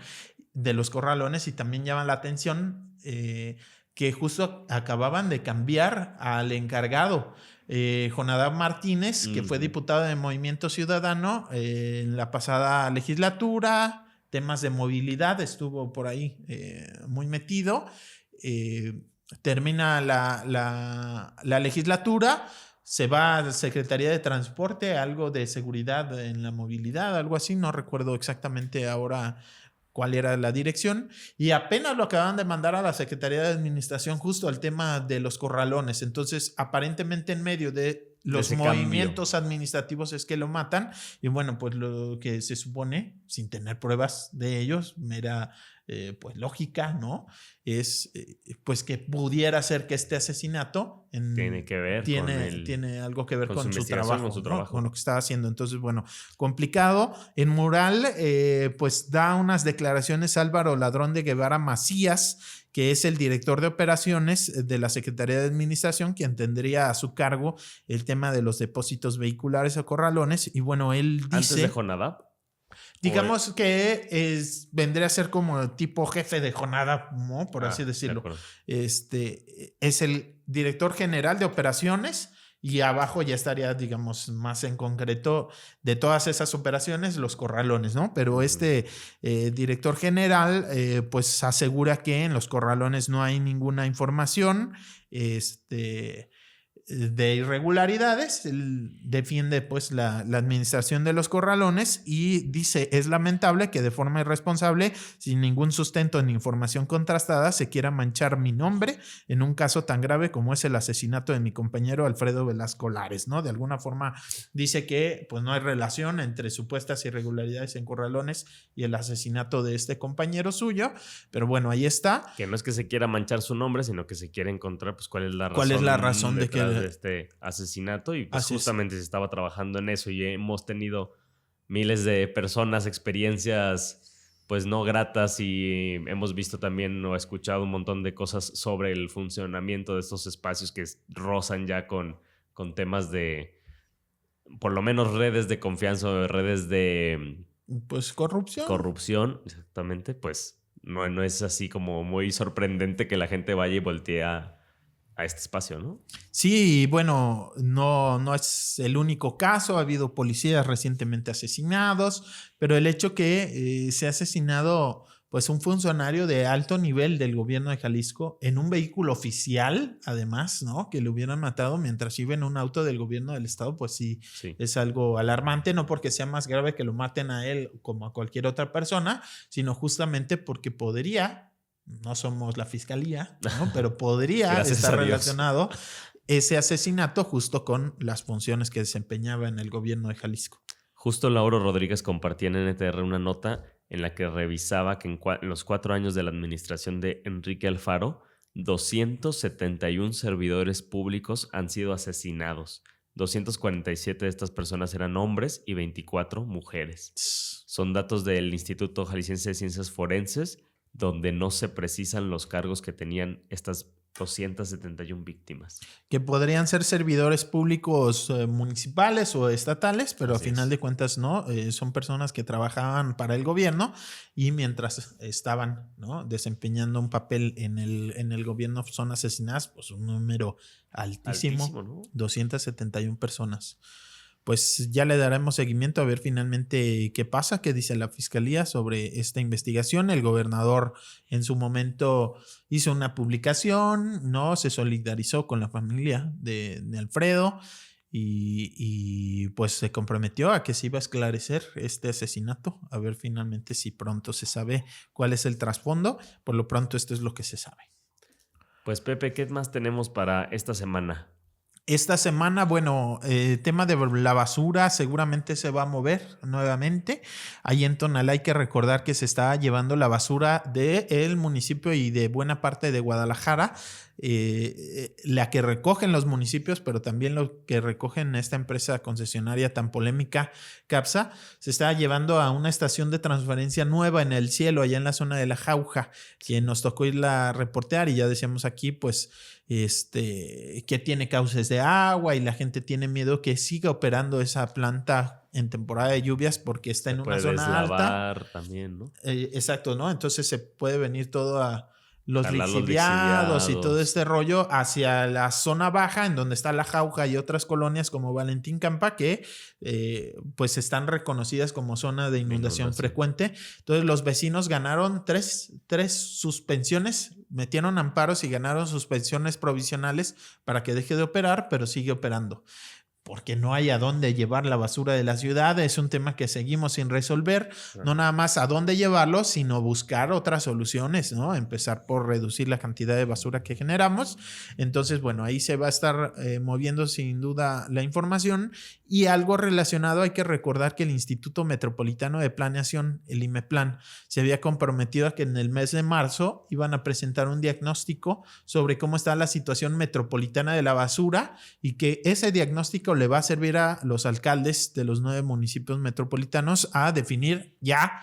B: de los corralones, y también llama la atención que justo acababan de cambiar al encargado. Jonadab Martínez, que fue diputado de Movimiento Ciudadano en la pasada legislatura. Temas de movilidad, estuvo por ahí muy metido. Termina la legislatura, se va a la Secretaría de Transporte, algo de seguridad en la movilidad, algo así, no recuerdo exactamente ahora cuál era la dirección, y apenas lo acaban de mandar a la Secretaría de Administración justo al tema de los corralones. Entonces, aparentemente en medio de los movimientos administrativos es que lo matan, y bueno, pues lo que se supone, sin tener pruebas de ellos, mera pues lógica, ¿no? Es pues que pudiera ser que este asesinato
C: tiene que ver
B: tiene algo que ver con su trabajo,
C: con su trabajo.
B: Con lo que estaba haciendo. Entonces, bueno, complicado. En Mural, pues da unas declaraciones Álvaro Ladrón de Guevara Macías, que es el director de operaciones de la Secretaría de Administración, quien tendría a su cargo el tema de los depósitos vehiculares o corralones. Y bueno, él dice...
C: ¿Antes de Jonadab?
B: Digamos que vendría a ser como tipo jefe de Jonadab, ¿no? Por así decirlo. Es el director general de operaciones y abajo ya estaría, digamos, más en concreto de todas esas operaciones, los corralones, ¿no? Pero director general, pues asegura que en los corralones no hay ninguna información, de irregularidades. Él defiende pues la administración de los corralones y dice: es lamentable que de forma irresponsable, sin ningún sustento ni información contrastada, se quiera manchar mi nombre en un caso tan grave como es el asesinato de mi compañero Alfredo Velasco Lares, ¿no? De alguna forma dice que pues no hay relación entre supuestas irregularidades en corralones y el asesinato de este compañero suyo, pero bueno, ahí está.
C: Que no es que se quiera manchar su nombre, sino que se quiere encontrar pues cuál es la razón
B: de que
C: de este asesinato, y pues justamente se estaba trabajando en eso, y hemos tenido miles de personas, experiencias pues no gratas, y hemos visto también o escuchado un montón de cosas sobre el funcionamiento de estos espacios que rozan ya con temas de por lo menos redes de confianza o redes de
B: pues corrupción,
C: exactamente. Pues no es así como muy sorprendente que la gente vaya y voltee a este espacio, ¿no?
B: Sí, bueno, no es el único caso. Ha habido policías recientemente asesinados, pero el hecho que se ha asesinado pues un funcionario de alto nivel del gobierno de Jalisco en un vehículo oficial, además, ¿no? Que lo hubieran matado mientras iba en un auto del gobierno del estado, pues sí. Es algo alarmante, no porque sea más grave que lo maten a él como a cualquier otra persona, sino justamente porque podría... No somos la fiscalía, ¿no? Pero podría estar relacionado ese asesinato justo con las funciones que desempeñaba en el gobierno de Jalisco.
C: Justo Lauro Rodríguez compartía en NTR una nota en la que revisaba que en los 4 años de la administración de Enrique Alfaro, 271 servidores públicos han sido asesinados. 247 de estas personas eran hombres y 24 mujeres. Son datos del Instituto Jalisciense de Ciencias Forenses, donde no se precisan los cargos que tenían estas 271 víctimas.
B: Que podrían ser servidores públicos municipales o estatales, pero a final de cuentas no, son personas que trabajaban para el gobierno y mientras estaban, ¿no?, desempeñando un papel en el gobierno son asesinadas, pues un número altísimo, ¿no? 271 personas. Pues ya le daremos seguimiento a ver finalmente qué pasa, qué dice la fiscalía sobre esta investigación. El gobernador en su momento hizo una publicación, ¿no? Se solidarizó con la familia de Alfredo y pues se comprometió a que se iba a esclarecer este asesinato, a ver finalmente si pronto se sabe cuál es el trasfondo. Por lo pronto esto es lo que se sabe.
C: Pues Pepe, ¿qué más tenemos para esta semana?
B: Esta semana, bueno, tema de la basura seguramente se va a mover nuevamente. Ahí en Tonalá hay que recordar que se está llevando la basura del municipio y de buena parte de Guadalajara, la que recogen los municipios, pero también lo que recogen esta empresa concesionaria tan polémica, Capsa, se está llevando a una estación de transferencia nueva en el cielo, allá en la zona de La Jauja, que nos tocó irla a reportear y ya decíamos aquí, pues, que tiene cauces de agua y la gente tiene miedo que siga operando esa planta en temporada de lluvias porque está en una zona alta.
C: También, ¿no?
B: Exacto, ¿no? Entonces se puede venir todo los
C: Jalar los
B: lixiviados y todo
C: lixiviados.
B: este rollo hacia la zona baja, en donde está La Jauja y otras colonias como Valentín Campa, que pues están reconocidas como zona de inundación frecuente. Entonces los vecinos ganaron tres suspensiones, metieron amparos y ganaron suspensiones provisionales para que deje de operar, pero sigue operando. Porque no hay a dónde llevar la basura de la ciudad. Es un tema que seguimos sin resolver. No nada más a dónde llevarlo, sino buscar otras soluciones, ¿no? Empezar por reducir la cantidad de basura que generamos. Entonces, bueno, ahí se va a estar moviendo sin duda la información. Y algo relacionado, hay que recordar que el Instituto Metropolitano de Planeación, el IMEPLAN, se había comprometido a que en el mes de marzo iban a presentar un diagnóstico sobre cómo está la situación metropolitana de la basura y que ese diagnóstico le va a servir a los alcaldes de los 9 municipios metropolitanos a definir ya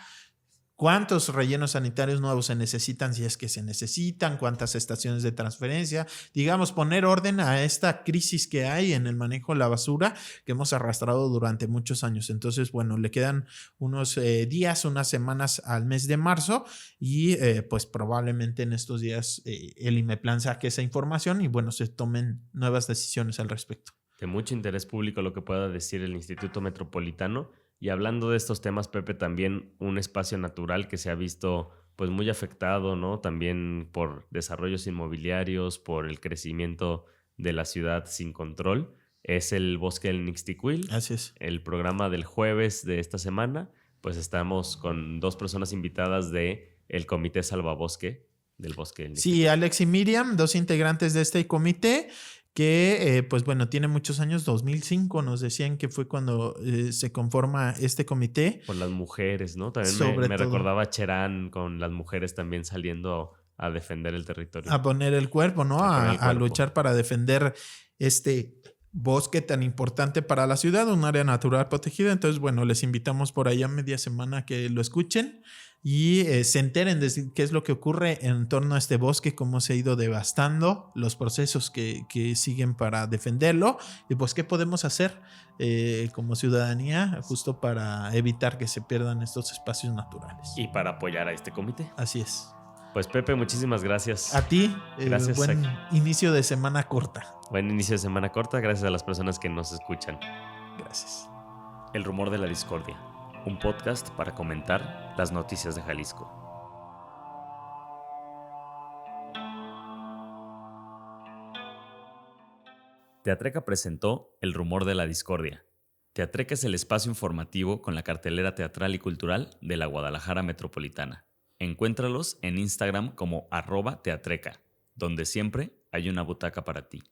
B: cuántos rellenos sanitarios nuevos se necesitan, si es que se necesitan, cuántas estaciones de transferencia, digamos, poner orden a esta crisis que hay en el manejo de la basura que hemos arrastrado durante muchos años. Entonces, bueno, le quedan unos días, unas semanas al mes de marzo y pues probablemente en estos días el IMEPLAN saque esa información y bueno, se tomen nuevas decisiones al respecto.
C: De mucho interés público lo que pueda decir el Instituto Metropolitano. Y hablando de estos temas, Pepe, también un espacio natural que se ha visto pues muy afectado, ¿no? También por desarrollos inmobiliarios, por el crecimiento de la ciudad sin control, es el Bosque del Nixtiquil.
B: Así es.
C: El programa del jueves de esta semana, pues estamos con 2 personas invitadas de el Comité Salvabosque del Bosque del Nixtiquil.
B: Sí, Alex y Miriam, 2 integrantes de este comité que, pues bueno, tiene muchos años, 2005 nos decían que fue cuando se conforma este comité.
C: Por las mujeres, ¿no? También me recordaba a Cherán con las mujeres también saliendo a defender el territorio.
B: A poner el cuerpo, ¿no? A luchar para defender este bosque tan importante para la ciudad, un área natural protegida. Entonces, bueno, les invitamos por allá media semana que lo escuchen y se enteren de qué es lo que ocurre en torno a este bosque, cómo se ha ido devastando, los procesos que siguen para defenderlo y pues qué podemos hacer como ciudadanía justo para evitar que se pierdan estos espacios naturales.
C: Y para apoyar a este comité.
B: Así es.
C: Pues Pepe, muchísimas gracias.
B: A ti,
C: gracias.
B: Buen inicio de semana corta.
C: Buen inicio de semana corta, gracias a las personas que nos escuchan.
B: Gracias.
A: El rumor de la discordia, un podcast para comentar las noticias de Jalisco. Teatreca presentó El rumor de la discordia. Teatreca es el espacio informativo con la cartelera teatral y cultural de la Guadalajara Metropolitana. Encuéntralos en Instagram como @teatreca, donde siempre hay una butaca para ti.